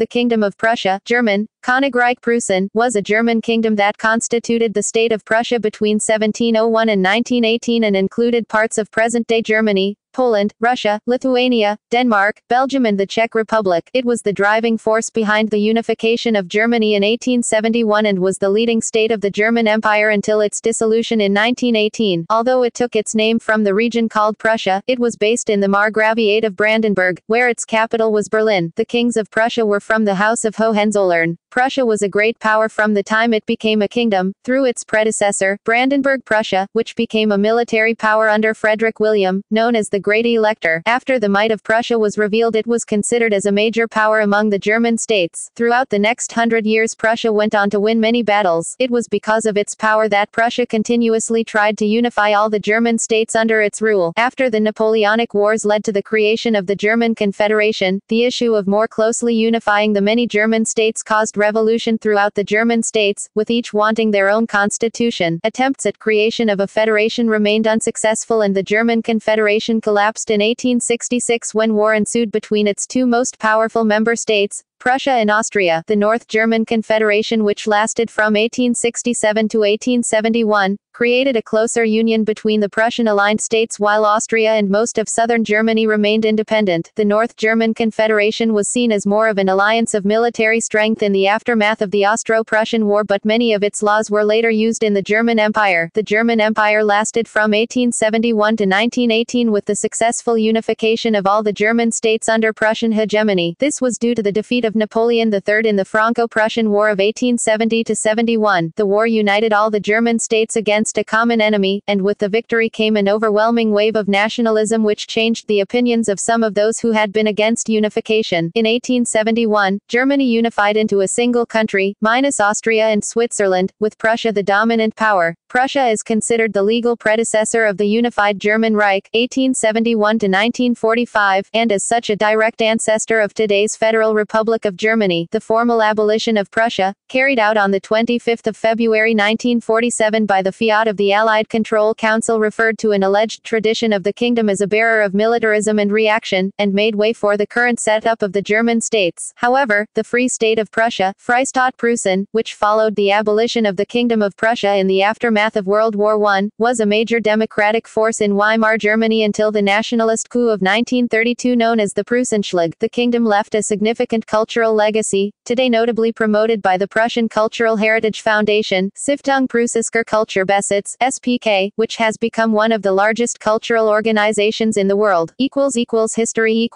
The Kingdom of Prussia, German, Königreich Preußen, was a German kingdom that constituted the state of Prussia between 1701 and 1918 and included parts of present-day Germany, Poland, Russia, Lithuania, Denmark, Belgium and the Czech Republic. It was the driving force behind the unification of Germany in 1871 and was the leading state of the German Empire until its dissolution in 1918. Although it took its name from the region called Prussia, it was based in the Margraviate of Brandenburg, where its capital was Berlin. The kings of Prussia were from the House of Hohenzollern. Prussia was a great power from the time it became a kingdom, through its predecessor, Brandenburg-Prussia, which became a military power under Frederick William, known as the Great Elector. After the might of Prussia was revealed, it was considered as a major power among the German states. Throughout the next 100 years, Prussia went on to win many battles. It was because of its power that Prussia continuously tried to unify all the German states under its rule. After the Napoleonic Wars led to the creation of the German Confederation, the issue of more closely unifying the many German states caused revolution throughout the German states, with each wanting their own constitution. Attempts at creation of a federation remained unsuccessful and the German Confederation collapsed in 1866 when war ensued between its two most powerful member states, Prussia and Austria. The North German Confederation, which lasted from 1867 to 1871, created a closer union between the Prussian-aligned states while Austria and most of southern Germany remained independent. The North German Confederation was seen as more of an alliance of military strength in the aftermath of the Austro-Prussian War, but many of its laws were later used in the German Empire. The German Empire lasted from 1871 to 1918 with the successful unification of all the German states under Prussian hegemony. This was due to the defeat of Napoleon III in the Franco-Prussian War of 1870-71. The war united all the German states against a common enemy, and with the victory came an overwhelming wave of nationalism which changed the opinions of some of those who had been against unification. In 1871, Germany unified into a single country, minus Austria and Switzerland, with Prussia the dominant power. Prussia is considered the legal predecessor of the unified German Reich, 1871 to 1945, and as such a direct ancestor of today's Federal Republic of Germany. The formal abolition of Prussia, carried out on the 25th of February 1947 by the fiat of the Allied Control Council, referred to an alleged tradition of the kingdom as a bearer of militarism and reaction, and made way for the current setup of the German states. However, the Free State of Prussia, Freistaat Preußen, which followed the abolition of the Kingdom of Prussia in the aftermath of World War I, was a major democratic force in Weimar Germany until the nationalist coup of 1932 known as the Preußenschlag. The kingdom left a significant cultural legacy, today notably promoted by the Prussian Cultural Heritage Foundation, Stiftung Preußischer Kulturbesitz, SPK, which has become one of the largest cultural organizations in the world. History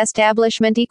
establishment In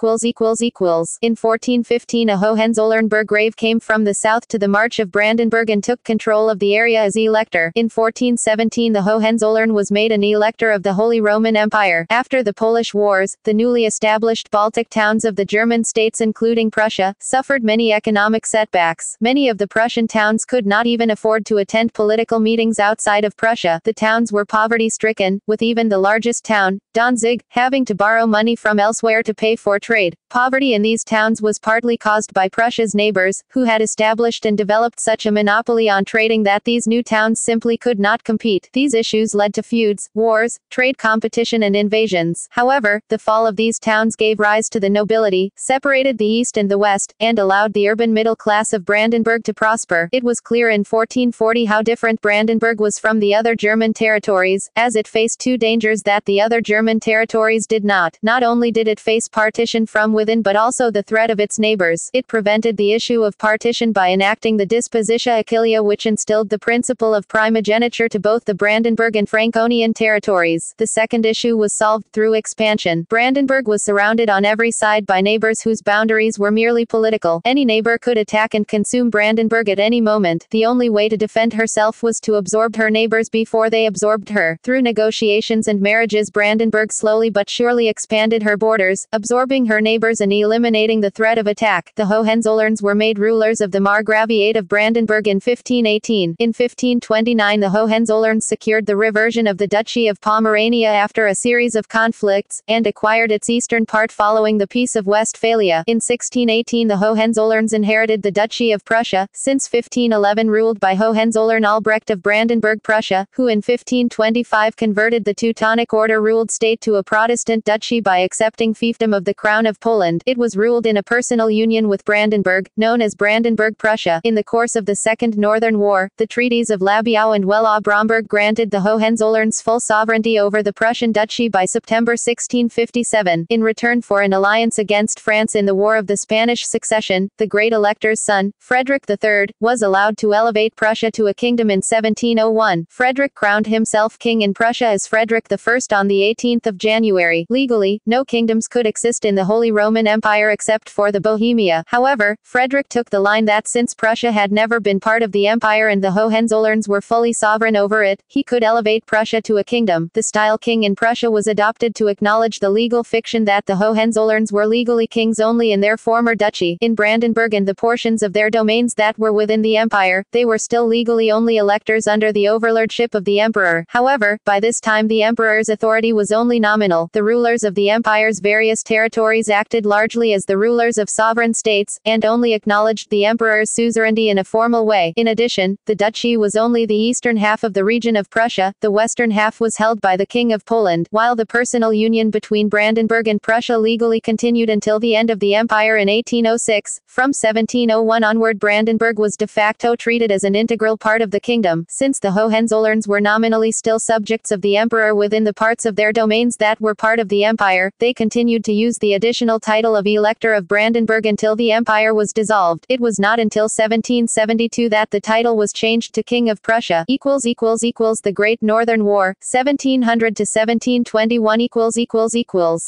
1415 a Hohenzollern Burgrave came from the south to the March of Brandenburg and took control of the area as elector. In 1417 the Hohenzollern was made an elector of the Holy Roman Empire. After the Polish Wars, the newly established Baltic towns of the German states including Prussia, suffered many economic setbacks. Many of the Prussian towns could not even afford to attend political meetings outside of Prussia. The towns were poverty-stricken, with even the largest town, Danzig, having to borrow money from elsewhere to pay for trade. Poverty in these towns was partly caused by Prussia's neighbors, who had established and developed such a monopoly on trading that these new towns simply could not compete. These issues led to feuds, wars, trade competition and invasions. However, the fall of these towns gave rise to the nobility, separated the East and the West, and allowed the urban middle class of Brandenburg to prosper. It was clear in 1440 how different Brandenburg was from the other German territories, as it faced two dangers that the other German territories did not. Not only did it face partition from within but also the threat of its neighbors. It prevented the issue of partition by enacting the Dispositia Aquilia, which instilled the principle of primogeniture to both the Brandenburg and Franconian territories. The second issue was solved through expansion. Brandenburg was surrounded on every side by neighbors whose boundaries were merely political. Any neighbor could attack and consume Brandenburg at any moment. The only way to defend herself was to absorb her neighbors before they absorbed her. Through negotiations and marriages, Brandenburg slowly but surely expanded her borders, absorbing her neighbors and eliminating the threat of attack. The Hohenzollerns were made rulers of the Margraviate of Brandenburg in 1518. In 1529 the Hohenzollerns secured the reversion of the Duchy of Pomerania after a series of conflicts, and acquired its eastern part following the Peace of Westphalia. In 1618 the Hohenzollerns inherited the Duchy of Prussia, since 1511 ruled by Hohenzollern Albrecht of Brandenburg-Prussia, who in 1525 converted the Teutonic Order-ruled state to a Protestant duchy by accepting fiefdom of the Crown of Poland. Poland. It was ruled in a personal union with Brandenburg, known as Brandenburg Prussia. In the course of the Second Northern War, the treaties of Labiau and Wehlau-Bromberg granted the Hohenzollerns full sovereignty over the Prussian duchy by September 1657. In return for an alliance against France in the War of the Spanish Succession, the Great Elector's son, Frederick III, was allowed to elevate Prussia to a kingdom in 1701. Frederick crowned himself king in Prussia as Frederick I on the 18th of January. Legally, no kingdoms could exist in the Holy Roman Empire except for the Bohemia. However, Frederick took the line that since Prussia had never been part of the empire and the Hohenzollerns were fully sovereign over it, he could elevate Prussia to a kingdom. The style king in Prussia was adopted to acknowledge the legal fiction that the Hohenzollerns were legally kings only in their former duchy. In Brandenburg and the portions of their domains that were within the empire, they were still legally only electors under the overlordship of the emperor. However, by this time the emperor's authority was only nominal. The rulers of the empire's various territories acted largely as the rulers of sovereign states, and only acknowledged the emperor's suzerainty in a formal way. In addition, the duchy was only the eastern half of the region of Prussia, the western half was held by the King of Poland, while the personal union between Brandenburg and Prussia legally continued until the end of the empire in 1806. From 1701 onward Brandenburg was de facto treated as an integral part of the kingdom. Since the Hohenzollerns were nominally still subjects of the emperor within the parts of their domains that were part of the empire, they continued to use the additional title of Elector of Brandenburg until the empire was dissolved. It was not until 1772 that the title was changed to King of Prussia. The Great Northern War, 1700 to 1721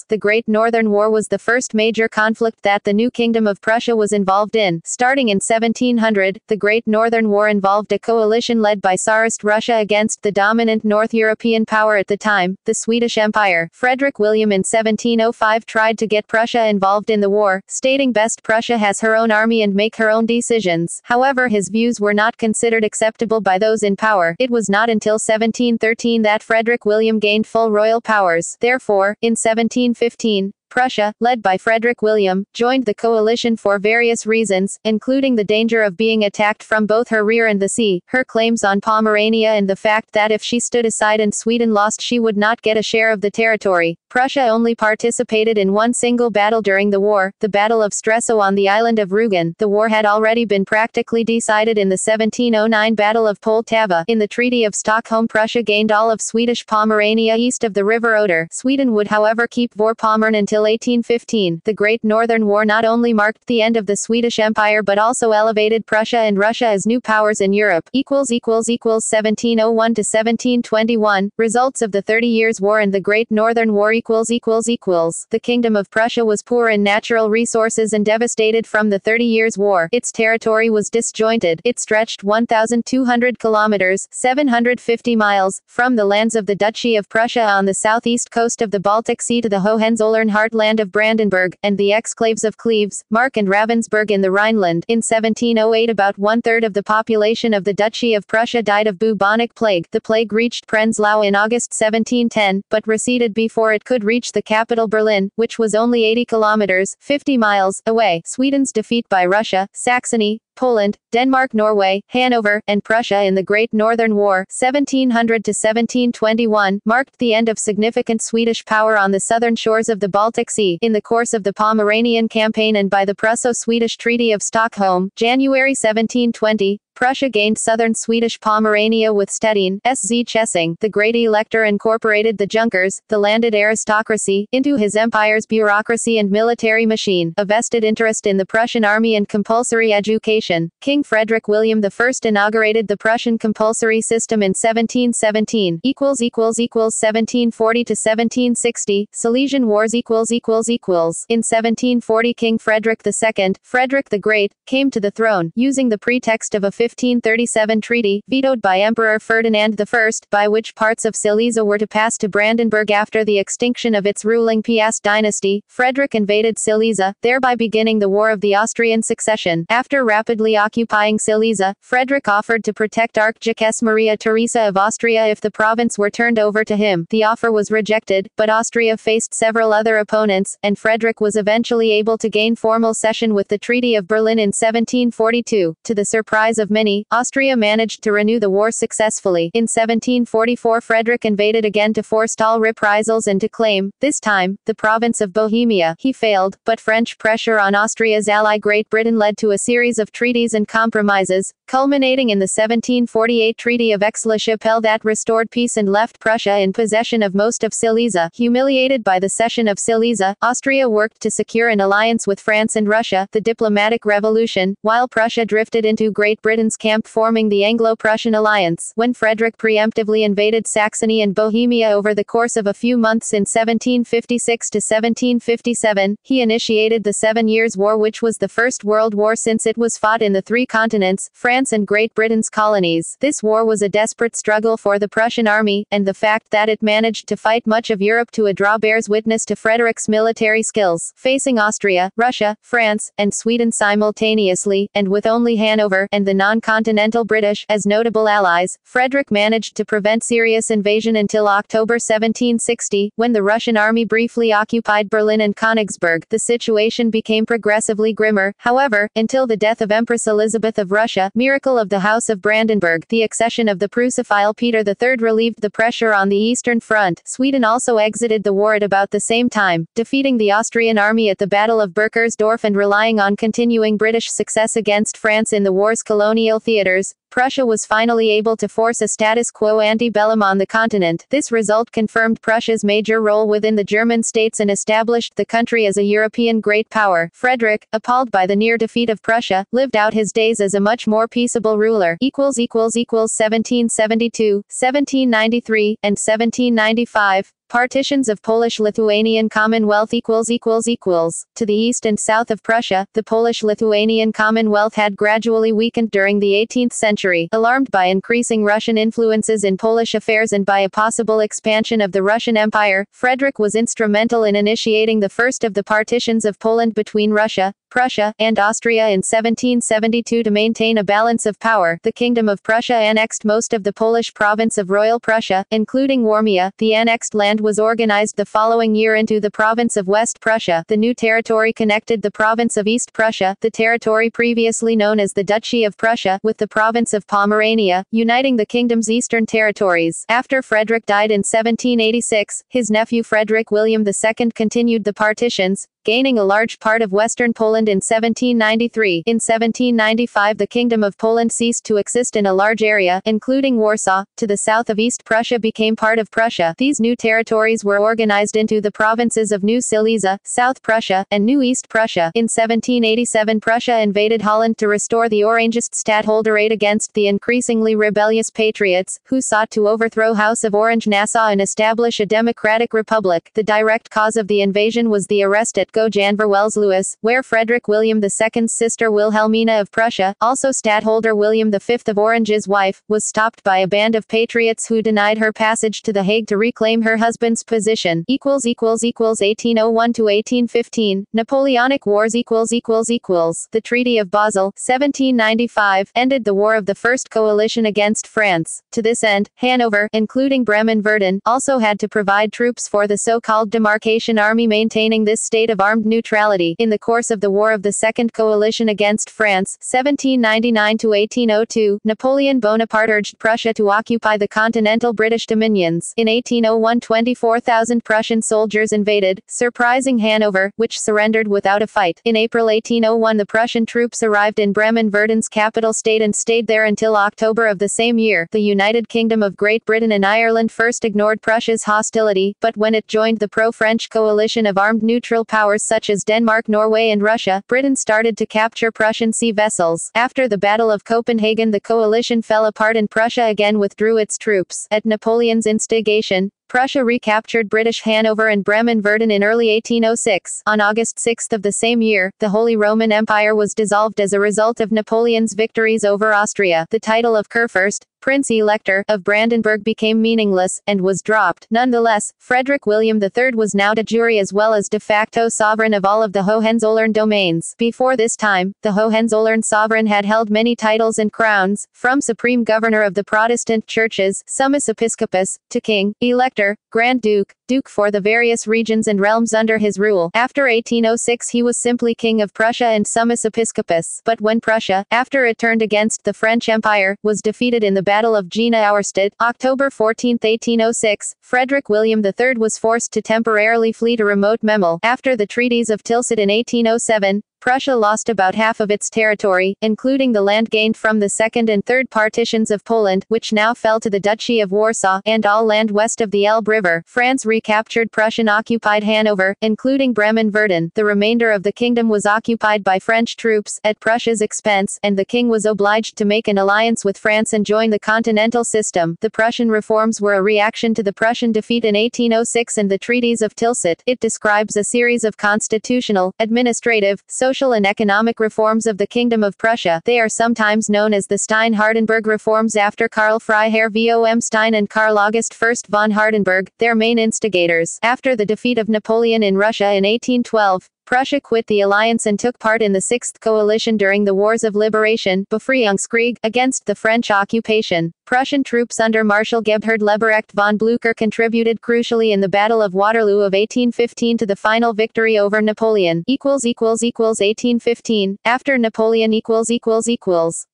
The Great Northern War was the first major conflict that the new Kingdom of Prussia was involved in. Starting in 1700, the Great Northern War involved a coalition led by Tsarist Russia against the dominant North European power at the time, the Swedish Empire. Frederick William in 1705 tried to get Prussia involved in the war, stating best Prussia has her own army and make her own decisions. However, his views were not considered acceptable by those in power. It was not until 1713 that Frederick William gained full royal powers. Therefore, in 1715, Prussia, led by Frederick William, joined the coalition for various reasons, including the danger of being attacked from both her rear and the sea, her claims on Pomerania and the fact that if she stood aside and Sweden lost she would not get a share of the territory. Prussia only participated in one single battle during the war, the Battle of Stresow on the island of Rügen. The war had already been practically decided in the 1709 Battle of Poltava. In the Treaty of Stockholm Prussia gained all of Swedish Pomerania east of the River Oder. Sweden would however keep Vorpommern until 1815. The Great Northern War not only marked the end of the Swedish Empire but also elevated Prussia and Russia as new powers in Europe. 1701 to 1721. Results of the 30 Years' War and the Great Northern War. The Kingdom of Prussia was poor in natural resources and devastated from the 30 Years' War. Its territory was disjointed. It stretched 1,200 kilometers, 750 miles, from the lands of the Duchy of Prussia on the southeast coast of the Baltic Sea to the Hohenzollern heartland of Brandenburg, and the exclaves of Cleves, Mark and Ravensburg in the Rhineland. In 1708 about one-third of the population of the Duchy of Prussia died of bubonic plague. The plague reached Prenzlau in August 1710, but receded before it could reach the capital Berlin, which was only 80 kilometers, 50 miles, away. Sweden's defeat by Russia, Saxony, Poland, Denmark, Norway, Hanover, and Prussia in the Great Northern War, 1700 to 1721, marked the end of significant Swedish power on the southern shores of the Baltic Sea. In the course of the Pomeranian Campaign and by the Prusso-Swedish Treaty of Stockholm, January 1720, Prussia gained southern Swedish Pomerania with Stettin, S.Z. Chessing. The Great Elector incorporated the Junkers, the landed aristocracy, into his empire's bureaucracy and military machine, a vested interest in the Prussian army and compulsory education. King Frederick William I inaugurated the Prussian compulsory system in 1717. 1740 to 1760. Silesian Wars. In 1740 King Frederick II, Frederick the Great, came to the throne, using the pretext of a 1537 treaty, vetoed by Emperor Ferdinand I, by which parts of Silesia were to pass to Brandenburg after the extinction of its ruling Piast dynasty. Frederick invaded Silesia, thereby beginning the War of the Austrian Succession. After rapid rapidly occupying Silesia, Frederick offered to protect Archduchess Maria Theresa of Austria if the province were turned over to him. The offer was rejected, but Austria faced several other opponents, and Frederick was eventually able to gain formal cession with the Treaty of Berlin in 1742. To the surprise of many, Austria managed to renew the war successfully. In 1744, Frederick invaded again to forestall reprisals and to claim, this time, the province of Bohemia. He failed, but French pressure on Austria's ally Great Britain led to a series of treaties and compromises, culminating in the 1748 Treaty of Aix-la-Chapelle that restored peace and left Prussia in possession of most of Silesia. Humiliated by the cession of Silesia, Austria worked to secure an alliance with France and Russia, the diplomatic revolution, while Prussia drifted into Great Britain's camp, forming the Anglo-Prussian alliance. When Frederick preemptively invaded Saxony and Bohemia over the course of a few months in 1756 to 1757, he initiated the 7 Years' War, which was the First World War since it was fought in the three continents, France and Great Britain's colonies. This war was a desperate struggle for the Prussian army, and the fact that it managed to fight much of Europe to a draw bears witness to Frederick's military skills. Facing Austria, Russia, France, and Sweden simultaneously, and with only Hanover and the non-continental British as notable allies, Frederick managed to prevent serious invasion until October 1760, when the Russian army briefly occupied Berlin and Königsberg. The situation became progressively grimmer, however, until the death of Empress Elizabeth of Russia, miracle of the House of Brandenburg. The accession of the Prussophile Peter III relieved the pressure on the Eastern Front. Sweden also exited the war at about the same time, defeating the Austrian army at the Battle of Berkersdorf and relying on continuing British success against France in the war's colonial theaters. Prussia was finally able to force a status quo ante bellum on the continent. This result confirmed Prussia's major role within the German states and established the country as a European great power. Frederick, appalled by the near defeat of Prussia, lived out his days as a much more peaceable ruler. 1772, 1793, and 1795. Partitions of Polish-Lithuanian Commonwealth To the east and south of Prussia, the Polish-Lithuanian Commonwealth had gradually weakened during the 18th century. Alarmed by increasing Russian influences in Polish affairs and by a possible expansion of the Russian Empire, Frederick was instrumental in initiating the first of the partitions of Poland between Russia, Prussia, and Austria in 1772 to maintain a balance of power. The Kingdom of Prussia annexed most of the Polish province of Royal Prussia, including Warmia. The annexed land was organized the following year into the province of West Prussia. The new territory connected the province of East Prussia, the territory previously known as the Duchy of Prussia, with the province of Pomerania, uniting the kingdom's eastern territories. After Frederick died in 1786, his nephew Frederick William II continued the partitions, gaining a large part of western Poland in 1793. In 1795, the Kingdom of Poland ceased to exist in a large area, including Warsaw, to the south of East Prussia became part of Prussia. These new territories were organized into the provinces of New Silesia, South Prussia, and New East Prussia. In 1787, Prussia invaded Holland to restore the Orangist stadtholderate against the increasingly rebellious patriots, who sought to overthrow House of Orange-Nassau and establish a democratic republic. The direct cause of the invasion was the arrest at Janverwels-Lewis, where Frederick William II's sister Wilhelmina of Prussia, also stadtholder William V of Orange's wife, was stopped by a band of patriots who denied her passage to The Hague to reclaim her husband's position. 1801 to 1815, Napoleonic Wars The Treaty of Basel, 1795, ended the war of the First Coalition against France. To this end, Hanover, including Bremen-Verden, also had to provide troops for the so-called Demarcation Army, maintaining this state of armed neutrality. In the course of the War of the Second Coalition against France, 1799 to 1802, Napoleon Bonaparte urged Prussia to occupy the continental British dominions. In 1801, 24,000 Prussian soldiers invaded, surprising Hanover, which surrendered without a fight. In April 1801, the Prussian troops arrived in Bremen-Verden's capital state and stayed there until October of the same year. The United Kingdom of Great Britain and Ireland first ignored Prussia's hostility, but when it joined the pro-French coalition of armed neutral powers such as Denmark, Norway and Russia, Britain started to capture Prussian sea vessels. After the Battle of Copenhagen, the coalition fell apart and Prussia again withdrew its troops. At Napoleon's instigation, Prussia recaptured British Hanover and Bremen-Verden in early 1806. On August 6 of the same year, the Holy Roman Empire was dissolved as a result of Napoleon's victories over Austria. The title of Kurfürst, Prince-Elector of Brandenburg became meaningless, and was dropped. Nonetheless, Frederick William III was now de jure as well as de facto sovereign of all of the Hohenzollern domains. Before this time, the Hohenzollern sovereign had held many titles and crowns, from supreme governor of the Protestant churches, summus episcopus, to king, elector, grand duke, duke for the various regions and realms under his rule. After 1806 he was simply king of Prussia and summus episcopus. But when Prussia, after it turned against the French Empire, was defeated in the Battle of Jena Auerstedt, October 14, 1806, Frederick William III was forced to temporarily flee to remote Memel. After the treaties of Tilsit in 1807, Prussia lost about half of its territory, including the land gained from the second and third partitions of Poland, which now fell to the Duchy of Warsaw, and all land west of the Elbe River. France recaptured Prussian-occupied Hanover, including Bremen-Verden. The remainder of the kingdom was occupied by French troops, at Prussia's expense, and the king was obliged to make an alliance with France and join the continental system. The Prussian reforms were a reaction to the Prussian defeat in 1806 and the treaties of Tilsit. It describes a series of constitutional, administrative, social and economic reforms of the Kingdom of Prussia. They are sometimes known as the Stein-Hardenberg reforms after Karl Freiherr vom Stein and Karl August I von Hardenberg, their main instigators. After the defeat of Napoleon in Russia in 1812, Prussia quit the alliance and took part in the Sixth Coalition during the Wars of Liberation, Befreiungskrieg, against the French occupation. Prussian troops under Marshal Gebhard Leberecht von Blücher contributed crucially in the Battle of Waterloo of 1815 to the final victory over Napoleon. 1815. After Napoleon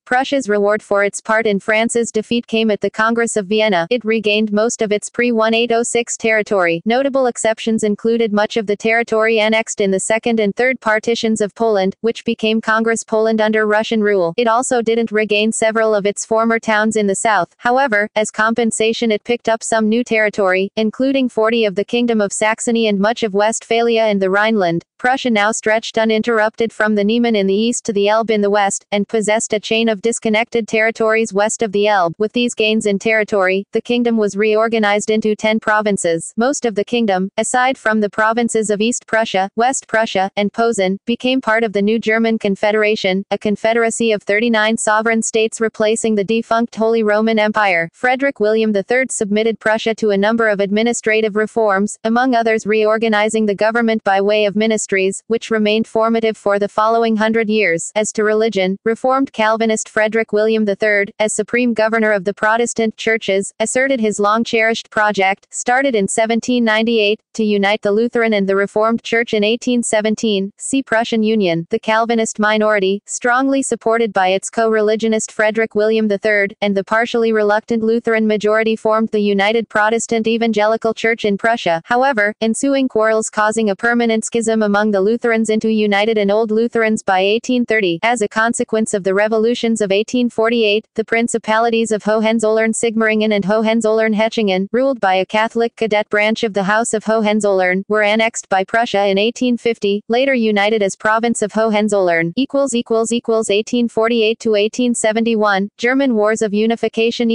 Prussia's reward for its part in France's defeat came at the Congress of Vienna. It regained most of its pre-1806 territory. Notable exceptions included much of the territory annexed in the second and third partitions of Poland, which became Congress Poland under Russian rule. It also didn't regain several of its former towns in the south. However, as compensation it picked up some new territory, including 40 of the Kingdom of Saxony and much of Westphalia and the Rhineland. Prussia now stretched uninterrupted from the Niemen in the east to the Elbe in the west, and possessed a chain of disconnected territories west of the Elbe. With these gains in territory, the kingdom was reorganized into 10 provinces. Most of the kingdom, aside from the provinces of East Prussia, West Prussia, and Posen, became part of the new German Confederation, a confederacy of 39 sovereign states replacing the defunct Holy Roman Empire. Frederick William III submitted Prussia to a number of administrative reforms, among others reorganizing the government by way of ministries, which remained formative for the following 100 years. As to religion, Reformed Calvinist Frederick William III, as supreme governor of the Protestant churches, asserted his long-cherished project, started in 1798, to unite the Lutheran and the Reformed Church in 1817, see Prussian Union. The Calvinist minority, strongly supported by its co-religionist Frederick William III, and the partially reluctant Lutheran majority formed the United Protestant Evangelical Church in Prussia. However, ensuing quarrels causing a permanent schism among the Lutherans into United and Old Lutherans by 1830. As a consequence of the revolutions of 1848, the principalities of Hohenzollern-Sigmaringen and Hohenzollern-Hechingen, ruled by a Catholic cadet branch of the House of Hohenzollern, were annexed by Prussia in 1850, later united as province of Hohenzollern. 1848 to 1871, German Wars of Unification.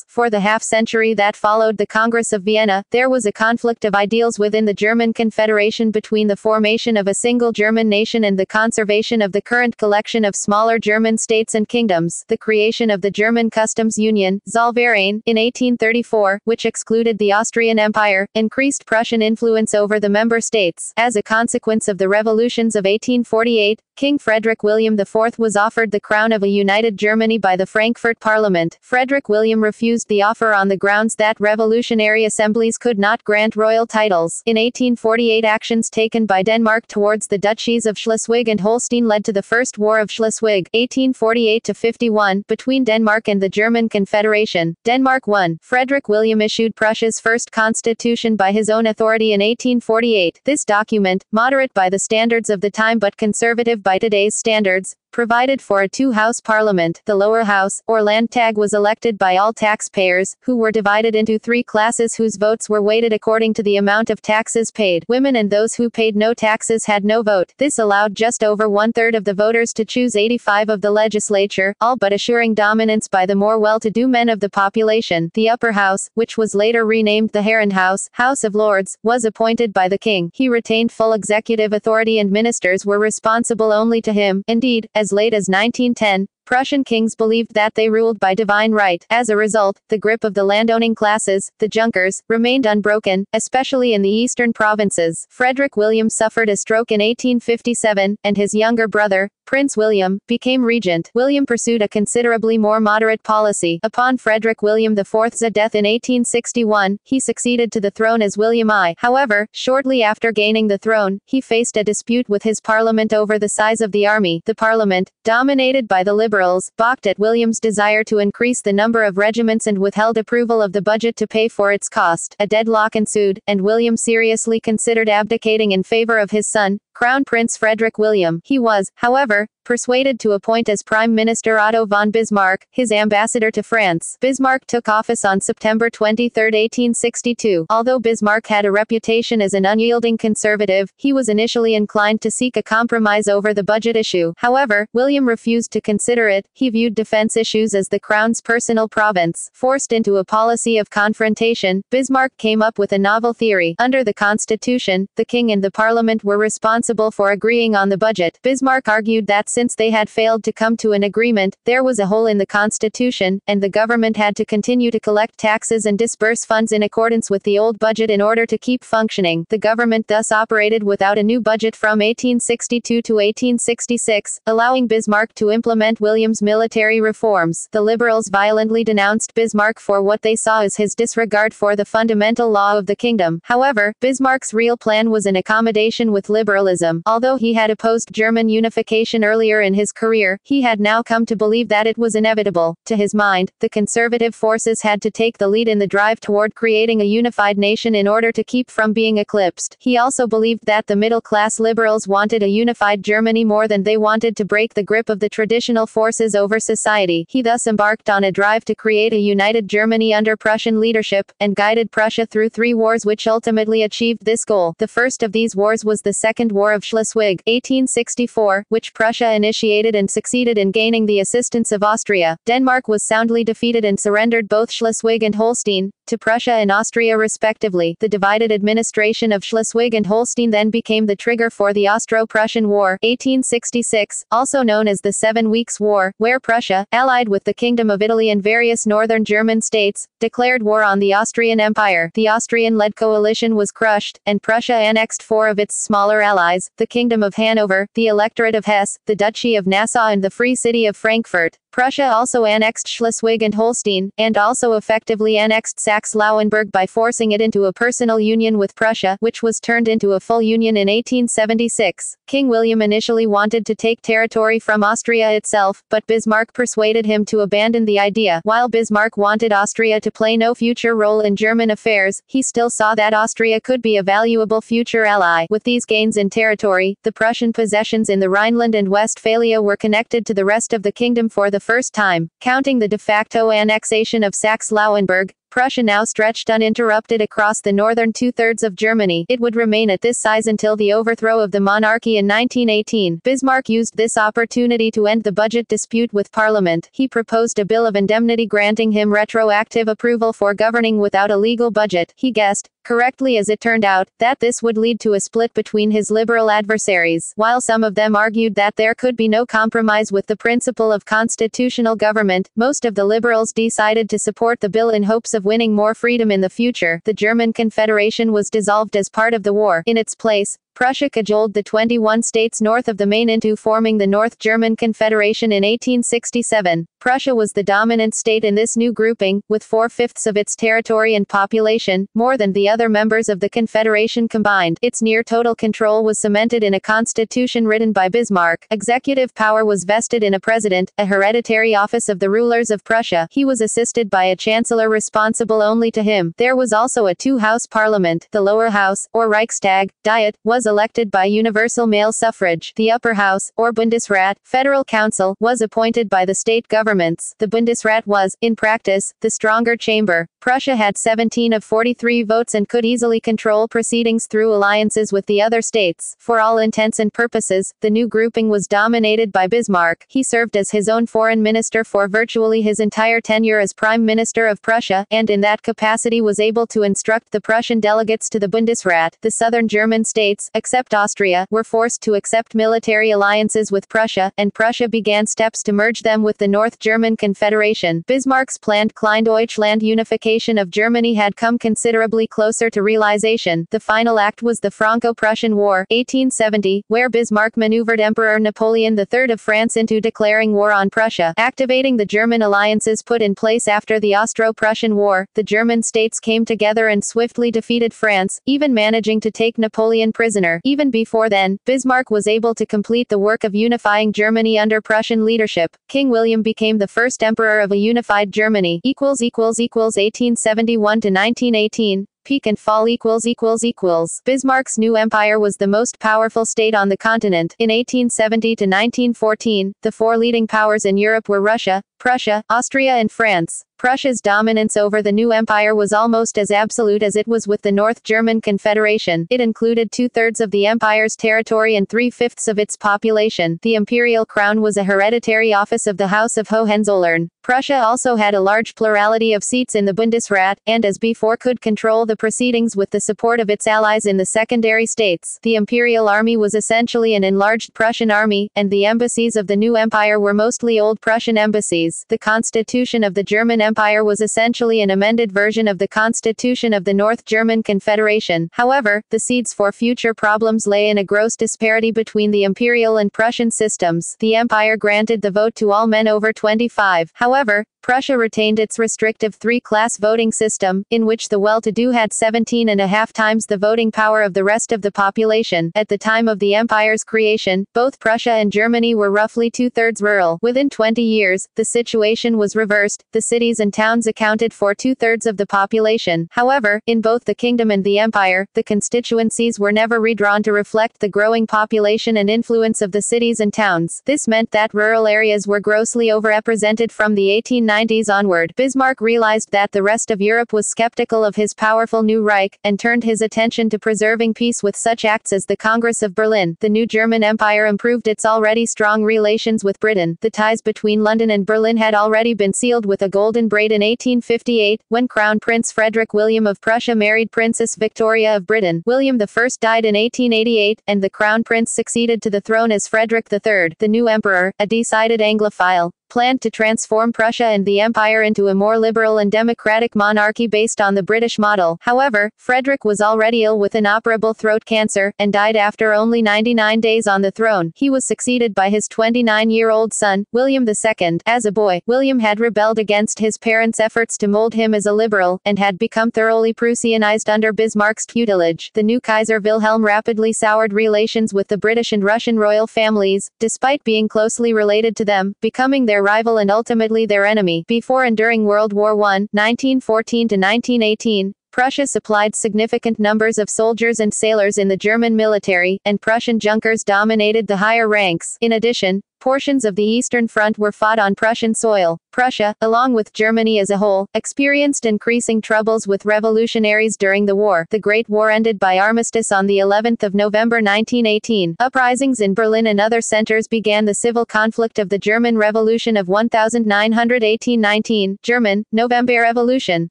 For the half-century that followed the Congress of Vienna, there was a conflict of ideals within the German Confederation between the formation of a single German nation and the conservation of the current collection of smaller German states and kingdoms. The creation of the German Customs Union, Zollverein, in 1834, which excluded the Austrian Empire, increased Prussian influence over the member states. As a consequence of the revolutions of 1848, King Frederick William IV was offered the crown of a united Germany by the Frankfurt Parliament. Frederick William refused the offer on the grounds that revolutionary assemblies could not grant royal titles. In 1848, actions taken by Denmark towards the duchies of Schleswig and Holstein led to the First War of Schleswig, 1848-51, between Denmark and the German Confederation. Denmark won. Frederick William issued Prussia's first constitution by his own authority in 1848. This document, moderate by the standards of the time but conservative by today's standards, provided for a two-house parliament. The lower house, or Landtag, was elected by all taxpayers, who were divided into three classes whose votes were weighted according to the amount of taxes paid. Women and those who paid no taxes had no vote. This allowed just over one-third of the voters to choose 85 of the legislature, all but assuring dominance by the more well-to-do men of the population. The upper house, which was later renamed the Herrenhaus, House of Lords, was appointed by the king. He retained full executive authority and ministers were responsible only to him. Indeed, as late as 1910, Prussian kings believed that they ruled by divine right. As a result, the grip of the landowning classes, the Junkers, remained unbroken, especially in the eastern provinces. Frederick William suffered a stroke in 1857, and his younger brother, Prince William, became regent. William pursued a considerably more moderate policy. Upon Frederick William IV's death in 1861, he succeeded to the throne as William I. However, shortly after gaining the throne, he faced a dispute with his parliament over the size of the army. The parliament, dominated by the Liberals, balked at William's desire to increase the number of regiments and withheld approval of the budget to pay for its cost. A deadlock ensued, and William seriously considered abdicating in favor of his son, Crown Prince Frederick William. He was, however, persuaded to appoint as Prime Minister Otto von Bismarck, his ambassador to France. Bismarck took office on September 23, 1862. Although Bismarck had a reputation as an unyielding conservative, he was initially inclined to seek a compromise over the budget issue. However, William refused to consider it. He viewed defense issues as the Crown's personal province. Forced into a policy of confrontation, Bismarck came up with a novel theory. Under the Constitution, the King and the Parliament were responsible for agreeing on the budget. Bismarck argued that since they had failed to come to an agreement, there was a hole in the Constitution, and the government had to continue to collect taxes and disburse funds in accordance with the old budget in order to keep functioning. The government thus operated without a new budget from 1862 to 1866, allowing Bismarck to implement William's military reforms. The Liberals violently denounced Bismarck for what they saw as his disregard for the fundamental law of the kingdom. However, Bismarck's real plan was an accommodation with liberalism. Although he had opposed German unification earlier in his career, he had now come to believe that it was inevitable. To his mind, the conservative forces had to take the lead in the drive toward creating a unified nation in order to keep from being eclipsed. He also believed that the middle-class liberals wanted a unified Germany more than they wanted to break the grip of the traditional forces over society. He thus embarked on a drive to create a united Germany under Prussian leadership, and guided Prussia through 3 wars which ultimately achieved this goal. The first of these wars was the Second War of Schleswig, 1864, which Prussia initiated and succeeded in gaining the assistance of Austria. Denmark was soundly defeated and surrendered both Schleswig and Holstein to Prussia and Austria respectively. The divided administration of Schleswig and Holstein then became the trigger for the Austro-Prussian War, 1866, also known as the 7 Weeks' War, where Prussia, allied with the Kingdom of Italy and various northern German states, declared war on the Austrian Empire. The Austrian-led coalition was crushed, and Prussia annexed 4 of its smaller allies, the Kingdom of Hanover, the Electorate of Hesse, the Duchy of Nassau and the Free City of Frankfurt. Prussia also annexed Schleswig and Holstein, and also effectively annexed Saxe-Lauenburg by forcing it into a personal union with Prussia, which was turned into a full union in 1876. King William initially wanted to take territory from Austria itself, but Bismarck persuaded him to abandon the idea. While Bismarck wanted Austria to play no future role in German affairs, he still saw that Austria could be a valuable future ally. With these gains in territory, the Prussian possessions in the Rhineland and Westphalia were connected to the rest of the kingdom for the first time. Counting the de facto annexation of Saxe-Lauenburg, Prussia now stretched uninterrupted across the northern 2/3 of Germany. It would remain at this size until the overthrow of the monarchy in 1918. Bismarck used this opportunity to end the budget dispute with Parliament. He proposed a bill of indemnity granting him retroactive approval for governing without a legal budget. He guessed, correctly as it turned out, that this would lead to a split between his liberal adversaries. While some of them argued that there could be no compromise with the principle of constitutional government, most of the liberals decided to support the bill in hopes of winning more freedom in the future. The German Confederation was dissolved as part of the war. In its place, Prussia cajoled the 21 states north of the Main into forming the North German Confederation in 1867. Prussia was the dominant state in this new grouping, with 4/5 of its territory and population, more than the other members of the Confederation combined. Its near-total control was cemented in a constitution written by Bismarck. Executive power was vested in a president, a hereditary office of the rulers of Prussia. He was assisted by a chancellor responsible only to him. There was also a 2-house parliament. The lower house, or Reichstag, Diet, was elected by universal male suffrage. The upper house, or Bundesrat, federal council, was appointed by the state governments. The Bundesrat was, in practice, the stronger chamber. Prussia had 17 of 43 votes and could easily control proceedings through alliances with the other states. For all intents and purposes, the new grouping was dominated by Bismarck. He served as his own foreign minister for virtually his entire tenure as Prime Minister of Prussia, and in that capacity was able to instruct the Prussian delegates to the Bundesrat. The southern German states, except Austria, were forced to accept military alliances with Prussia, and Prussia began steps to merge them with the North German Confederation. Bismarck's planned Klein-Deutschland unification of Germany had come considerably closer to realization. The final act was the Franco-Prussian War, 1870, where Bismarck maneuvered Emperor Napoleon III of France into declaring war on Prussia, activating the German alliances put in place after the Austro-Prussian War. The German states came together and swiftly defeated France, even managing to take Napoleon prisoner. Even before then, Bismarck was able to complete the work of unifying Germany under Prussian leadership. King William became the first emperor of a unified Germany. 1871 to 1918. Peak and fall ===. Bismarck's new empire was the most powerful state on the continent. In 1870 to 1914, the four leading powers in Europe were Russia, Prussia, Austria and France. Prussia's dominance over the new empire was almost as absolute as it was with the North German Confederation. It included 2/3 of the empire's territory and 3/5 of its population. The imperial crown was a hereditary office of the House of Hohenzollern. Prussia also had a large plurality of seats in the Bundesrat, and as before could control the proceedings with the support of its allies in the secondary states. The imperial army was essentially an enlarged Prussian army, and the embassies of the new empire were mostly old Prussian embassies. The constitution of the German Empire was essentially an amended version of the constitution of the North German Confederation. However, the seeds for future problems lay in a gross disparity between the imperial and Prussian systems. The empire granted the vote to all men over 25. However, Prussia retained its restrictive three-class voting system, in which the well-to-do had 17.5 times the voting power of the rest of the population. At the time of the empire's creation, both Prussia and Germany were roughly 2/3 rural. Within 20 years, the situation was reversed. The cities and towns accounted for 2/3 of the population. However, in both the kingdom and the empire, the constituencies were never redrawn to reflect the growing population and influence of the cities and towns. This meant that rural areas were grossly overrepresented from the 1890s onward. Bismarck realized that the rest of Europe was skeptical of his powerful new Reich, and turned his attention to preserving peace with such acts as the Congress of Berlin. The new German Empire improved its already strong relations with Britain. The ties between London and Berlin had already been sealed with a golden braid in 1858, when Crown Prince Frederick William of Prussia married Princess Victoria of Britain. William I died in 1888, and the Crown Prince succeeded to the throne as Frederick III. The new emperor, a decided Anglophile, planned to transform Prussia and the empire into a more liberal and democratic monarchy based on the British model. However, Frederick was already ill with inoperable throat cancer, and died after only 99 days on the throne. He was succeeded by his 29-year-old son, William II. As a boy, William had rebelled against his parents' efforts to mold him as a liberal, and had become thoroughly Prussianized under Bismarck's tutelage. The new Kaiser Wilhelm rapidly soured relations with the British and Russian royal families, despite being closely related to them, becoming their rival and ultimately their enemy. Before and during World War I, 1914 to 1918, Prussia supplied significant numbers of soldiers and sailors in the German military, and Prussian Junkers dominated the higher ranks. In addition, portions of the Eastern Front were fought on Prussian soil. Prussia, along with Germany as a whole, experienced increasing troubles with revolutionaries during the war. The Great War ended by armistice on the 11th of November 1918. Uprisings in Berlin and other centers began the civil conflict of the German Revolution of 1918-19. German, November Revolution.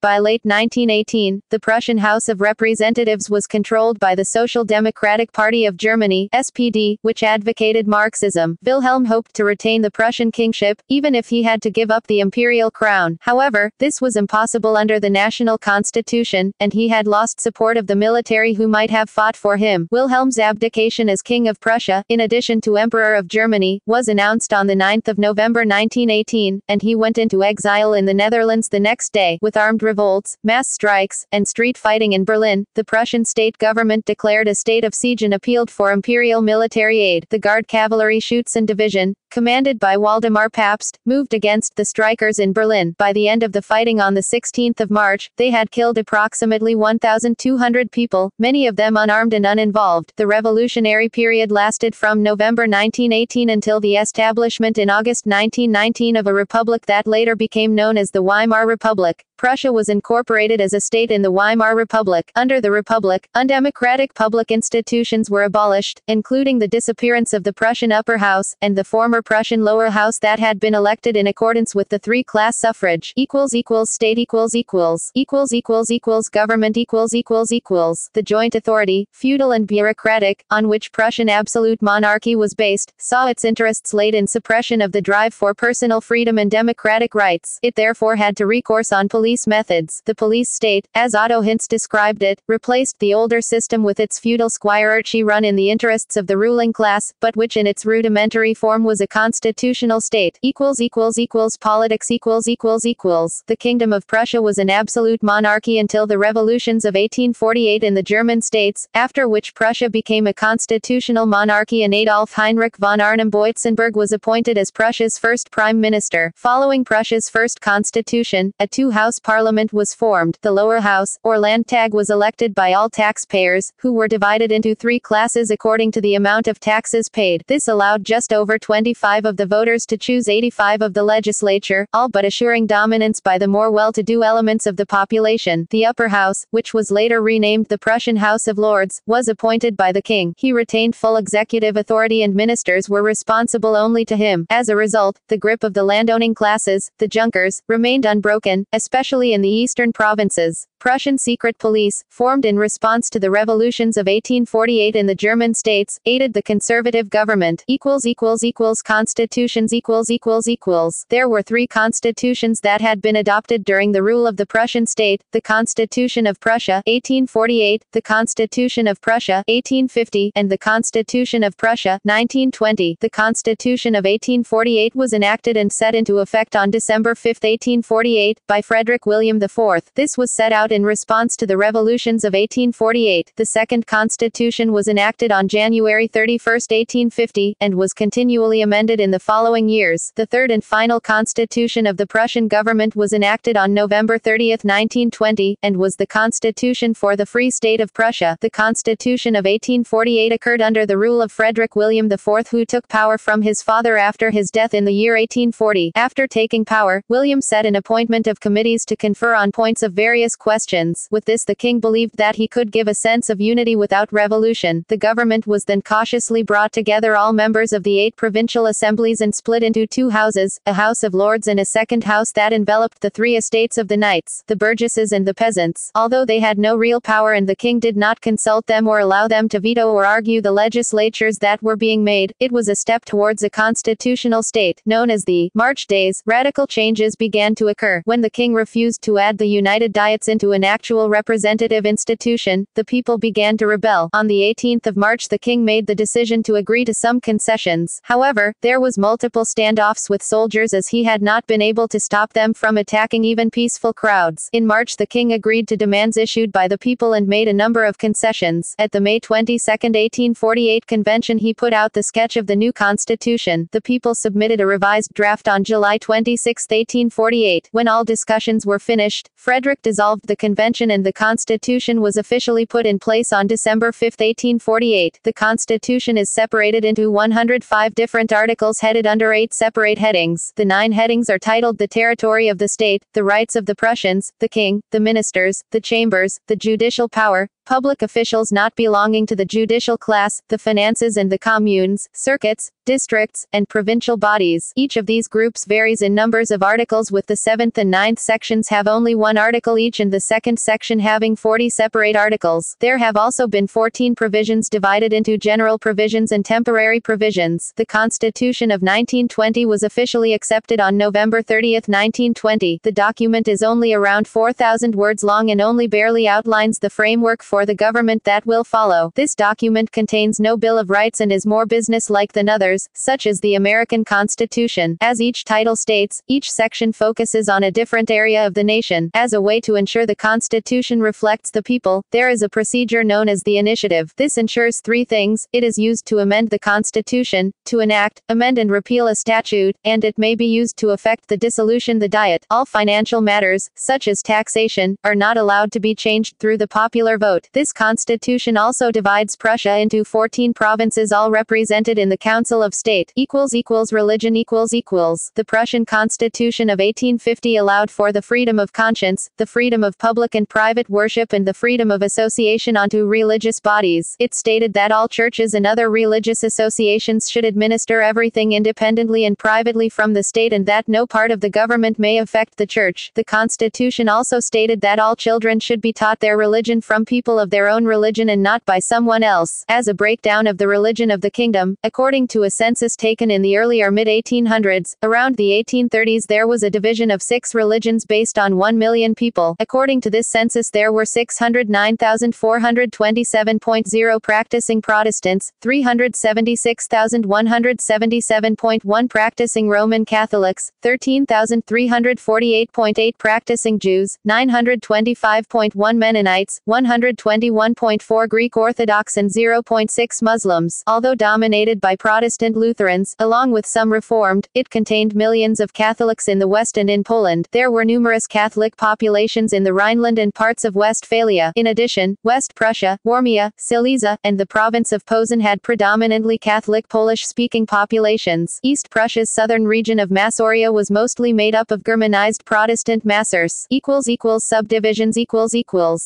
By late 1918, the Prussian House of Representatives was controlled by the Social Democratic Party of Germany, SPD, which advocated Marxism. Wilhelm hoped to retain the Prussian kingship, even if he had to give up the imperial crown. However, this was impossible under the national constitution, and he had lost support of the military who might have fought for him. Wilhelm's abdication as King of Prussia, in addition to Emperor of Germany, was announced on the 9th of November 1918, and he went into exile in the Netherlands the next day. With armed revolts, mass strikes, and street fighting in Berlin, the Prussian state government declared a state of siege and appealed for imperial military aid. The Guard Cavalry Schutzen Division, commanded by Waldemar Pabst, moved against the strikers in Berlin. By the end of the fighting on the 16th of March, they had killed approximately 1,200 people, many of them unarmed and uninvolved. The revolutionary period lasted from November 1918 until the establishment in August 1919 of a republic that later became known as the Weimar Republic. Prussia was incorporated as a state in the Weimar Republic. Under the Republic, undemocratic public institutions were abolished, including the disappearance of the Prussian upper house, and the former Prussian lower house that had been elected in accordance with the three-class suffrage. State government The joint authority, feudal and bureaucratic, on which Prussian absolute monarchy was based, saw its interests laid in suppression of the drive for personal freedom and democratic rights. It therefore had to recourse on police methods. The police state, as Otto Hintze described it, replaced the older system with its feudal squirearchy run in the interests of the ruling class, but which in its rudimentary form was a constitutional state. Politics The Kingdom of Prussia was an absolute monarchy until the revolutions of 1848 in the German states, after which Prussia became a constitutional monarchy and Adolf Heinrich von Arnim-Boitzenburg was appointed as Prussia's first prime minister. Following Prussia's first constitution, a two-house parliament was formed. The lower house, or Landtag, was elected by all taxpayers, who were divided into three classes according to the amount of taxes paid. This allowed just over 25 of the voters to choose 85 of the legislature, all but assuring dominance by the more well-to-do elements of the population. The upper house, which was later renamed the Prussian House of Lords, was appointed by the king. He retained full executive authority and ministers were responsible only to him. As a result, the grip of the landowning classes, the Junkers, remained unbroken, especially in the eastern provinces. Prussian secret police, formed in response to the revolutions of 1848 in the German states, aided the conservative government. Constitutions There were three constitutions that had been adopted during the rule of the Prussian state: the Constitution of Prussia, 1848, the Constitution of Prussia, 1850, and the Constitution of Prussia, 1920. The Constitution of 1848 was enacted and set into effect on December 5, 1848, by Frederick William IV. This was set out in response to the revolutions of 1848. The second constitution was enacted on January 31, 1850, and was continually amended in the following years. The third and final constitution of the Prussian government was enacted on November 30, 1920, and was the Constitution for the Free State of Prussia. The Constitution of 1848 occurred under the rule of Frederick William IV, who took power from his father after his death in the year 1840. After taking power, William set an appointment of committees to confer on points of various questions. With this, the king believed that he could give a sense of unity without revolution. The government was then cautiously brought together all members of the 8 provincial assemblies and split into 2 houses, a House of Lords and a second house that enveloped the 3 estates of the knights, the burgesses and the peasants. Although they had no real power and the king did not consult them or allow them to veto or argue the legislatures that were being made, it was a step towards a constitutional state. Known as the March Days, radical changes began to occur. When the king refused to add the United Diets into an actual representative institution, the people began to rebel. On the 18th of March, the king made the decision to agree to some concessions. However, there was multiple standoffs with soldiers as he had not been able to stop them from attacking even peaceful crowds. In March, the king agreed to demands issued by the people and made a number of concessions. At the May 22, 1848 convention, he put out the sketch of the new constitution. The people submitted a revised draft on July 26, 1848. When all discussions were finished, Frederick dissolved the convention and the constitution was officially put in place on December 5, 1848. The constitution is separated into 105 different articles headed under 8 separate headings. The 9 headings are titled the territory of the state, the rights of the Prussians, the king, the ministers, the chambers, the judicial power, public officials not belonging to the judicial class, the finances and the communes, circuits, districts, and provincial bodies. Each of these groups varies in numbers of articles, with the 7th and 9th sections have only 1 article each and the 2nd section having 40 separate articles. There have also been 14 provisions divided into general provisions and temporary provisions. The Constitution of 1920 was officially accepted on November 30, 1920. The document is only around 4,000 words long and only barely outlines the framework for the government that will follow. This document contains no Bill of Rights and is more business-like than others, such as the American Constitution. As each title states, each section focuses on a different area of the nation. As a way to ensure the Constitution reflects the people, there is a procedure known as the initiative. This ensures 3 things: it is used to amend the Constitution, to enact, amend and repeal a statute, and it may be used to effect the dissolution the Diet. All financial matters, such as taxation, are not allowed to be changed through the popular vote. Note: this constitution also divides Prussia into 14 provinces, all represented in the Council of State. Religion. The Prussian Constitution of 1850 allowed for the freedom of conscience, the freedom of public and private worship, and the freedom of association onto religious bodies. It stated that all churches and other religious associations should administer everything independently and privately from the state, and that no part of the government may affect the church. The Constitution also stated that all children should be taught their religion from people of their own religion and not by someone else. As a breakdown of the religion of the kingdom, according to a census taken in the early or mid-1800s, around the 1830s there was a division of 6 religions based on 1 million people. According to this census there were 609,427.0 practicing Protestants, 376,177.1 practicing Roman Catholics, 13,348.8 practicing Jews, 925.1 Mennonites, 121.4 Greek Orthodox, and 0.6 Muslims. Although dominated by Protestant Lutherans, along with some Reformed, it contained millions of Catholics in the West and in Poland. There were numerous Catholic populations in the Rhineland and parts of Westphalia. In addition, West Prussia, Warmia, Silesia, and the province of Posen had predominantly Catholic Polish-speaking populations. East Prussia's southern region of Massoria was mostly made up of Germanized Protestant Massers. Subdivisions.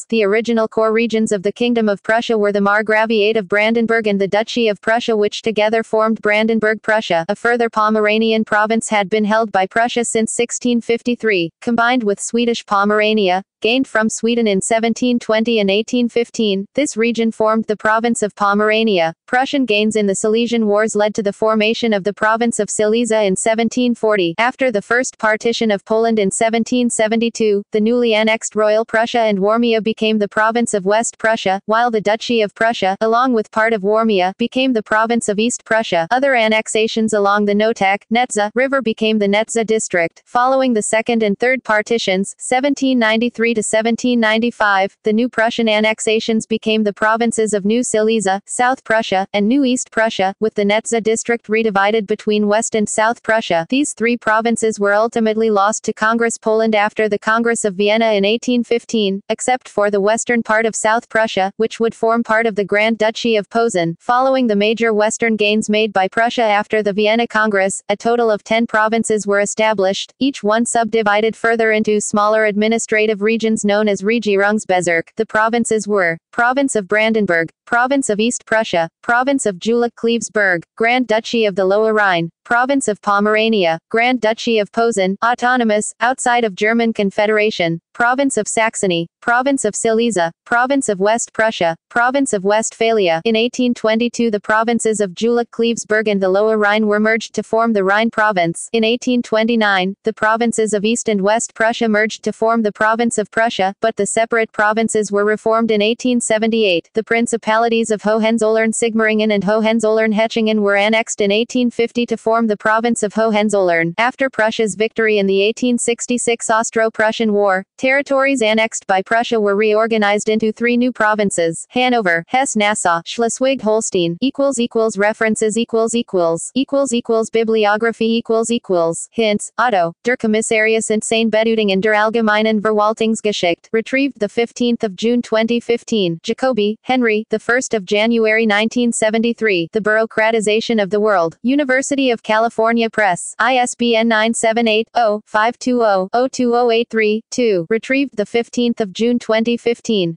The original core regions of the Kingdom of Prussia were the Margraviate of Brandenburg and the Duchy of Prussia, which together formed Brandenburg Prussia. A further Pomeranian province had been held by Prussia since 1653, combined with Swedish Pomerania, gained from Sweden in 1720 and 1815. This region formed the province of Pomerania. Prussian gains in the Silesian Wars led to the formation of the province of Silesia in 1740. After the first partition of Poland in 1772, the newly annexed Royal Prussia and Warmia became the province of West Prussia, while the Duchy of Prussia, along with part of Warmia, became the province of East Prussia. Other annexations along the Notak-Netza River became the Netza district. Following the second and third partitions, 1793 to 1795, the new Prussian annexations became the provinces of New Silesia, South Prussia, and New East Prussia, with the Netza district redivided between West and South Prussia. These 3 provinces were ultimately lost to Congress Poland after the Congress of Vienna in 1815, except for the western part of South Prussia, which would form part of the Grand Duchy of Posen. Following the major western gains made by Prussia after the Vienna Congress, a total of 10 provinces were established, each one subdivided further into smaller administrative regions known as Regierungsbezirk. The provinces were: Province of Brandenburg, Province of East Prussia, Province of Jülich-Klevsburg, Grand Duchy of the Lower Rhine, Province of Pomerania, Grand Duchy of Posen, autonomous, outside of German Confederation, Province of Saxony, Province of Silesia, Province of West Prussia, Province of Westphalia. In 1822 the provinces of Jülich-Klevsburg and the Lower Rhine were merged to form the Rhine Province. In 1829, the provinces of East and West Prussia merged to form the Province of Prussia, but the separate provinces were reformed in 1878. The principalities of Hohenzollern-Sigmaringen and Hohenzollern-Hechingen were annexed in 1850 to form the province of Hohenzollern. After Prussia's victory in the 1866 Austro-Prussian War, territories annexed by Prussia were reorganized into 3 new provinces: Hanover, Hesse-Nassau, Schleswig-Holstein. References. Bibliography. Hints. Otto, Der Kommissarius und seine Bedeutung der allgemeinen Verwaltungsgeschichte. Retrieved 15 June 2015. Jacobi, Henry, 1 January 1973. The Bureaucratization of the World. University of California Press. ISBN 978-0-520-02083-2. Retrieved 15 June 2015.